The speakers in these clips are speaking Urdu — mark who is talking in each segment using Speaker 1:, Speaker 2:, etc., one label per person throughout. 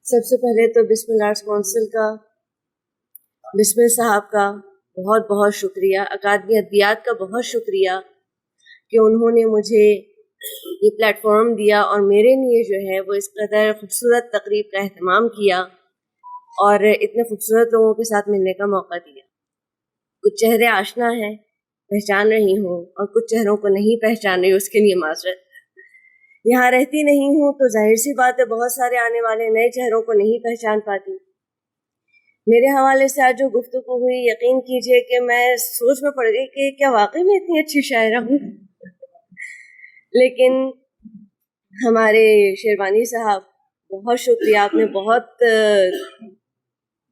Speaker 1: سب سے پہلے تو بسم آرٹس کونسل کا، بسم صاحب کا بہت بہت شکریہ، اکادمی ادبیات کا بہت شکریہ کہ انہوں نے مجھے یہ پلیٹ فارم دیا اور میرے لیے جو ہے وہ اس قدر خوبصورت تقریب کا اہتمام کیا اور اتنے خوبصورت لوگوں کے ساتھ ملنے کا موقع دیا۔ کچھ چہرے آشنا ہیں، پہچان رہی ہوں، اور کچھ چہروں کو نہیں پہچان رہی، اس کے لیے معذرت۔ یہاں رہتی نہیں ہوں تو ظاہر سی بات ہے بہت سارے آنے والے نئے چہروں کو نہیں پہچان پاتی۔ میرے حوالے سے آج جو گفتگو ہوئی، یقین کیجئے کہ میں سوچ میں پڑ گئی کہ کیا واقعی میں اتنی اچھی شاعرہ ہوں۔ لیکن ہمارے شیروانی صاحب، بہت شکریہ، آپ نے بہت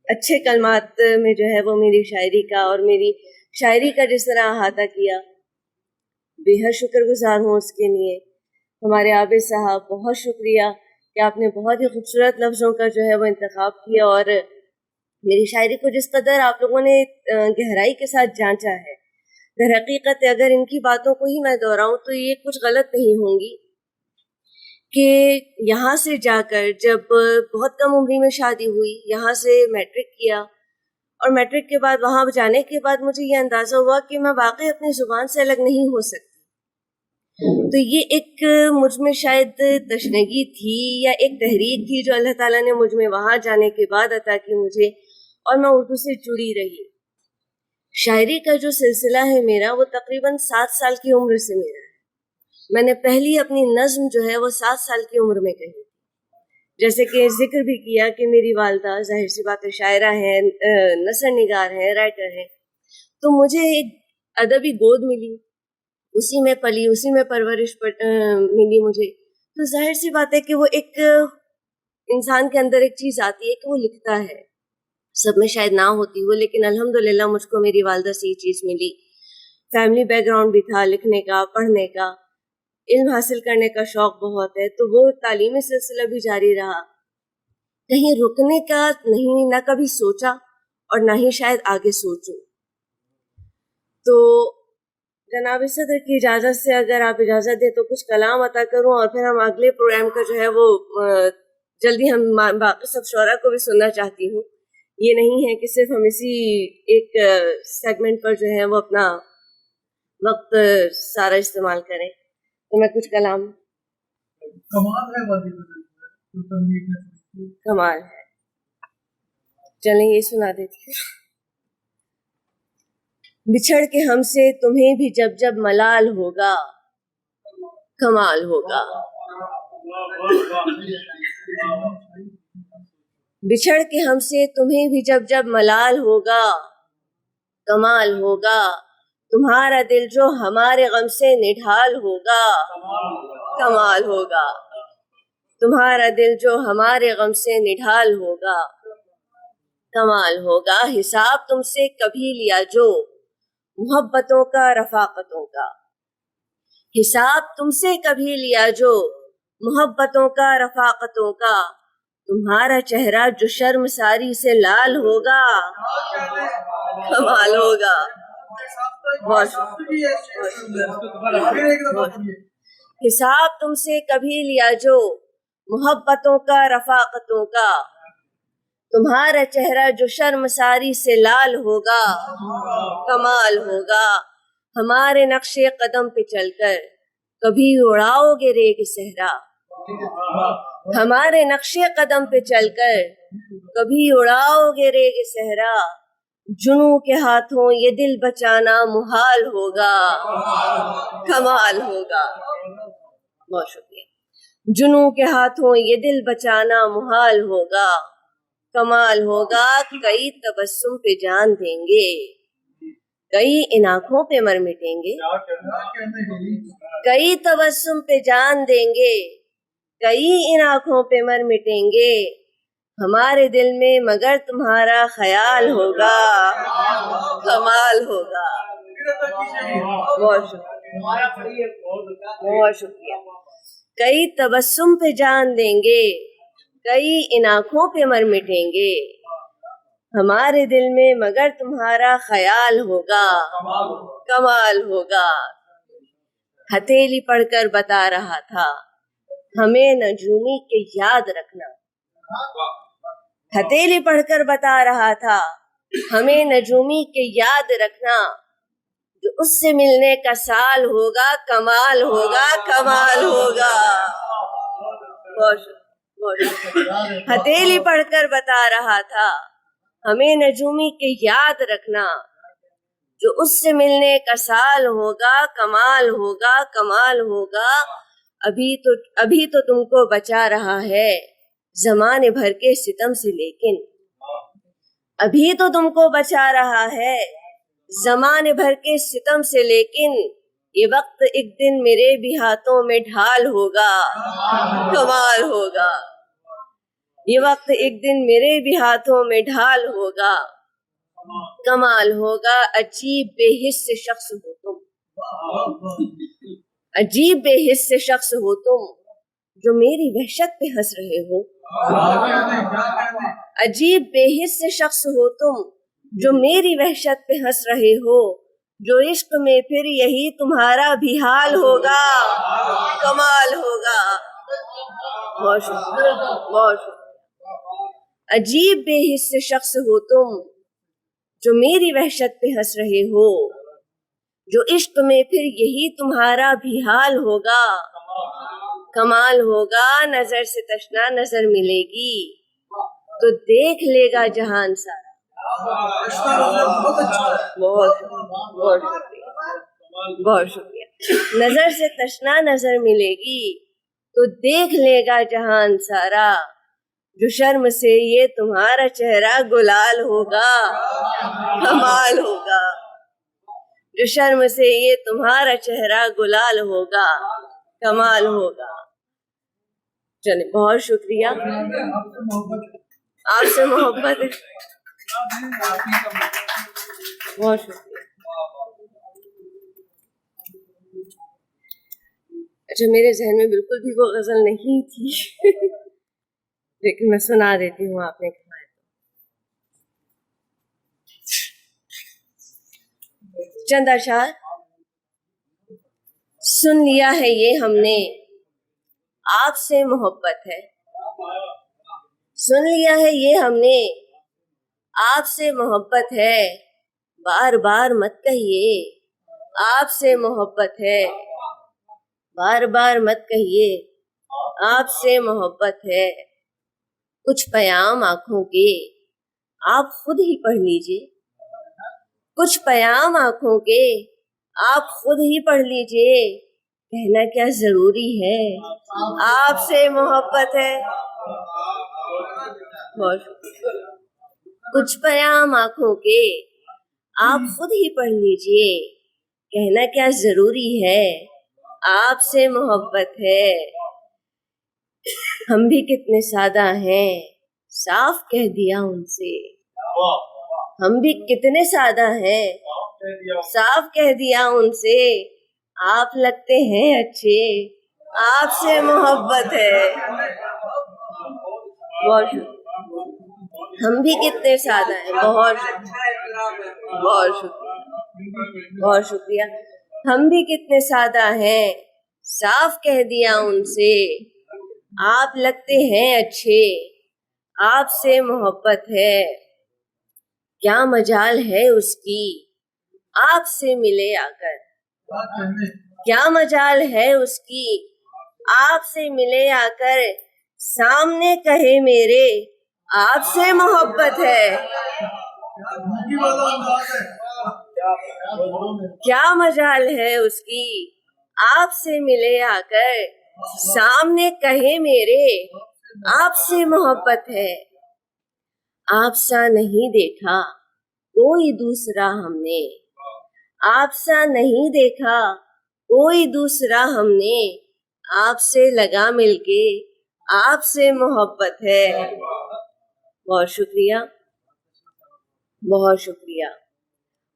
Speaker 1: اچھے کلمات میں جو ہے وہ میری شاعری کا اور میری شاعری کا جس طرح احاطہ کیا، بے حد شکر گزار ہوں اس کے لیے۔ ہمارے عابد صاحب، بہت شکریہ کہ آپ نے بہت ہی خوبصورت لفظوں کا جو ہے وہ انتخاب کیا اور میری شاعری کو جس قدر آپ لوگوں نے گہرائی کے ساتھ جانچا ہے۔ در حقیقت اگر ان کی باتوں کو ہی میں دہراؤں تو یہ کچھ غلط نہیں ہوں گی کہ یہاں سے جا کر جب بہت کم عمری میں شادی ہوئی، یہاں سے میٹرک کیا اور میٹرک کے بعد وہاں جانے کے بعد مجھے یہ اندازہ ہوا کہ میں واقعی اپنی زبان سے الگ نہیں ہو سکتی۔ تو یہ ایک مجھ میں شاید تشنگی تھی یا ایک تحریک تھی جو اللہ تعالیٰ نے مجھ میں وہاں جانے کے بعد عطا کی مجھے، اور میں اردو سے جڑی رہی۔ شاعری کا جو سلسلہ ہے میرا، وہ تقریباً 7 سال کی عمر سے میرا ہے۔ میں نے پہلی اپنی نظم جو ہے وہ 7 سال کی عمر میں کہی، جیسے کہ ذکر بھی کیا کہ میری والدہ ظاہر سی بات ہے شاعرہ ہیں، نثر نگار ہیں، رائٹر ہیں، تو مجھے ایک ادبی گود ملی، اسی میں پلی، اسی میں پرورش ملی مجھے۔ تو ظاہر سی بات ہے کہ وہ ایک انسان کے اندر ایک چیز آتی ہے کہ وہ لکھتا ہے، سب میں شاید نہ ہوتی ہو، لیکن الحمدللہ مجھ کو میری والدہ سے یہ چیز ملی۔ فیملی بیک گراؤنڈ بھی تھا لکھنے کا، پڑھنے کا، علم حاصل کرنے کا شوق بہت ہے، تو وہ تعلیمی سلسلہ بھی جاری رہا، کہیں رکنے کا نہیں، نہ کبھی سوچا اور نہ ہی شاید آگے سوچوں۔ تو جناب صدر کی اجازت سے اگر آپ اجازت دیں تو کچھ کلام عطا کروں اور پھر ہم اگلے پروگرام کا جو ہے وہ جلدی ہم باقی سب شعراء کو بھی سننا چاہتی ہوں۔ یہ نہیں ہے کہ صرف ہم اسی ایک سیگمنٹ پر جو ہے وہ اپنا وقت سارا استعمال کریں۔ تو میں کچھ کلام، کمال ہے، چلیں یہ سنا دیتی ہوں۔ بچھڑ کے ہم سے تمہیں بھی جب جب ملال ہوگا، کمال ہوگا۔ بچھڑ کے ہم سے تمہیں بھی جب جب ملال ہوگا، کمال ہوگا۔ تمہارا دل جو ہمارے غم سے نڈھال ہوگا، کمال ہوگا۔ تمہارا دل جو ہمارے غم سے نڈھال ہوگا، کمال ہوگا۔ حساب تم سے کبھی لیا جو محبتوں کا، رفاقتوں کا، حساب تم سے کبھی لیا جو محبتوں کا، رفاقتوں کا، تمہارا چہرہ جو شرم ساری سے لال ہوگا، کمال ہوگا۔ حساب تم سے کبھی لیا جو محبتوں کا، رفاقتوں کا، تمہارا چہرہ جو شرم ساری سے لال ہوگا، کمال ہوگا۔ ہمارے نقش قدم پہ چل کر کبھی اڑاؤ گے ریگ صحرا، ہمارے نقش قدم پہ چل کر کبھی اڑاؤ گے ریگ صحرا، جنوں کے ہاتھوں یہ دل بچانا محال ہوگا، کمال ہوگا۔ بہت شکریہ۔ جنوں کے ہاتھوں یہ دل بچانا محال ہوگا، کمال ہوگا۔ کئی تبسم پہ جان دیں گے، کئی ان آنکھوں پہ مر مٹیں گے، کئی تبسم پہ جان دیں گے، کئی ان آنکھوں پہ مر مٹیں گے، ہمارے دل میں مگر تمہارا خیال ہوگا، کمال ہوگا۔ بہت شکریہ، بہت شکریہ۔ کئی تبسم پہ جان دیں گے، کئی ان آنکھوں پہ مر مٹیں گے، ہمارے دل میں مگر تمہارا خیال ہوگا، کمال ہوگا۔ ہتھیلی پڑھ کر بتا رہا تھا ہمیں نجومی کے یاد رکھنا، ہتھیلی پڑھ کر بتا رہا تھا ہمیں نجومی کے یاد رکھنا، جو اس سے ملنے کا سال ہوگا کمال ہوگا کمال ہوگا۔ ہتھیلی پڑھ کر بتا رہا تھا ہمیں نجومی کے یاد رکھنا، جو اس سے ملنے کا سال ہوگا کمال ہوگا کمال ہوگا۔ ابھی تو تم کو بچا رہا ہے زمانے بھر کے ستم سے، لیکن ابھی تو تم کو بچا رہا ہے زمانے بھر کے ستم سے، لیکن یہ وقت ایک دن میرے بھی ہاتھوں میں ڈھال ہوگا، کمال ہوگا۔ یہ وقت ایک دن میرے بھی ہاتھوں میں ڈھال ہوگا، کمال ہوگا۔ عجیب بے حس شخص ہو تم، عجیب بے حس شخص ہو تم، جو میری وحشت پہ ہنس رہے ہو۔ عجیب بے حس شخص ہو تم، جو میری وحشت پہ ہنس رہے ہو، جو عشق میں پھر یہی تمہارا بھی حال ہوگا، کمال ہوگا۔ بہت شکریہ، بہت شکریہ۔ عجیب بے حس شخص ہو تم، جو میری وحشت پہ ہنس رہے ہو، جو عشق میں پھر یہی تمہارا بھی حال ہوگا، کمال ہوگا۔ نظر سے تشنا نظر ملے گی تو دیکھ لے گا جہان سارا۔ بہت شکریہ۔ نظر سے تشنا نظر ملے گی تو دیکھ لے گا جہان سارا، جو شرم سے یہ تمہارا چہرہ گلال ہوگا، کمال ہوگا۔ جو شرم سے یہ تمہارا چہرہ گلال ہوگا، کمال ہوگا۔ چلیں، بہت شکریہ، آپ سے محبت ہے، بہت شکریہ۔ اچھا، میرے ذہن میں بالکل بھی وہ غزل نہیں تھی لیکن میں سنا دیتی ہوں، آپ نے کہا ہے۔ چند اشعار۔ سن لیا ہے یہ ہم نے آپ سے محبت ہے، سن لیا ہے یہ ہم نے آپ سے محبت ہے، بار بار مت کہیے آپ سے محبت ہے، بار بار مت کہیے آپ سے محبت ہے۔ کچھ پیام آنکھوں کے آپ خود ہی پڑھ لیجئے، کچھ پیام آنکھوں کے آپ خود ہی پڑھ لیجئے، کہنا کیا ضروری ہے آپ سے محبت ہے۔ کچھ پیام آنکھوں کے آپ خود ہی پڑھ لیجئے، کہنا کیا ضروری ہے آپ سے محبت ہے۔ ہم بھی کتنے سادہ ہیں صاف کہہ دیا ان سے، ہم بھی کتنے سادہ ہیں صاف کہہ دیا ان سے، آپ لگتے ہیں اچھے آپ سے محبت ہے۔ بہت شکریہ۔ ہم بھی کتنے سادہ ہیں، بہت بہت شکریہ، بہت شکریہ۔ ہم بھی کتنے سادہ ہیں صاف کہہ دیا ان سے، آپ لگتے ہیں اچھے آپ سے محبت ہے۔ کیا مجال ہے اس کی آپ سے ملے آ کر، کیا مجال ہے اس کی آپ سے ملے آ کر، سامنے کہے میرے آپ سے محبت ہے۔ کیا مجال ہے اس کی آپ سے ملے آ کر، سامنے کہے میرے آپ سے محبت ہے۔ آپ سا نہیں دیکھا کوئی دوسرا ہم نے، آپ سا نہیں دیکھا کوئی دوسرا ہم نے، آپ سے لگا مل کے آپ سے محبت ہے۔ بہت شکریہ، بہت شکریہ۔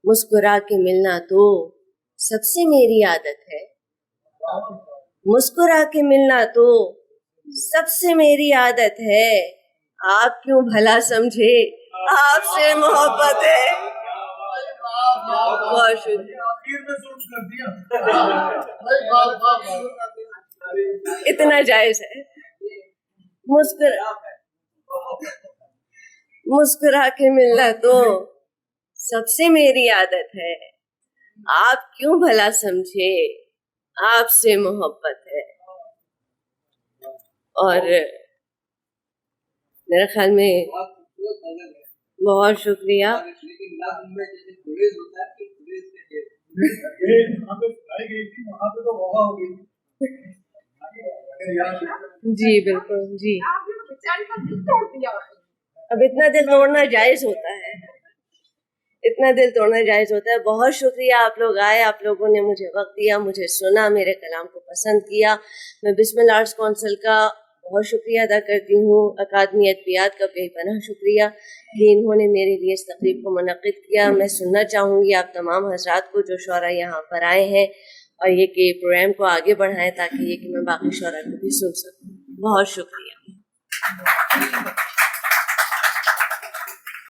Speaker 1: مسکرا کے ملنا تو سب سے میری عادت ہے، مسکرا کے ملنا تو سب سے میری عادت ہے، آپ کیوں بھلا سمجھے آپ سے محبت ہے۔ بہت شکریہ، اتنا جائز ہے۔ مسکرا کے ملنا تو سب سے میری عادت ہے. آپ کیوں بھلا سمجھے آپ سے محبت ہے. اور میرے خیال میں بہت شکریہ. جی بالکل جی. اب اتنا دل توڑنا جائز ہوتا ہے, اتنا دل توڑنا جائز ہوتا ہے. بہت شکریہ, آپ لوگ آئے, آپ لوگوں نے مجھے وقت دیا, مجھے سنا, میرے کلام کو پسند کیا. میں بسم اللہ آرٹس کونسل کا بہت شکریہ ادا کرتی ہوں, اکادمی ادبیات کا بے پناہ شکریہ کہ انہوں نے میرے لیے اس تقریب کو منعقد کیا. میں سننا چاہوں گی آپ تمام حضرات کو جو شعراء یہاں پر آئے ہیں, اور یہ کہ پروگرام کو آگے بڑھائیں تاکہ یہ کہ میں باقی شعراء کو بھی سن سکوں. بہت شکریہ.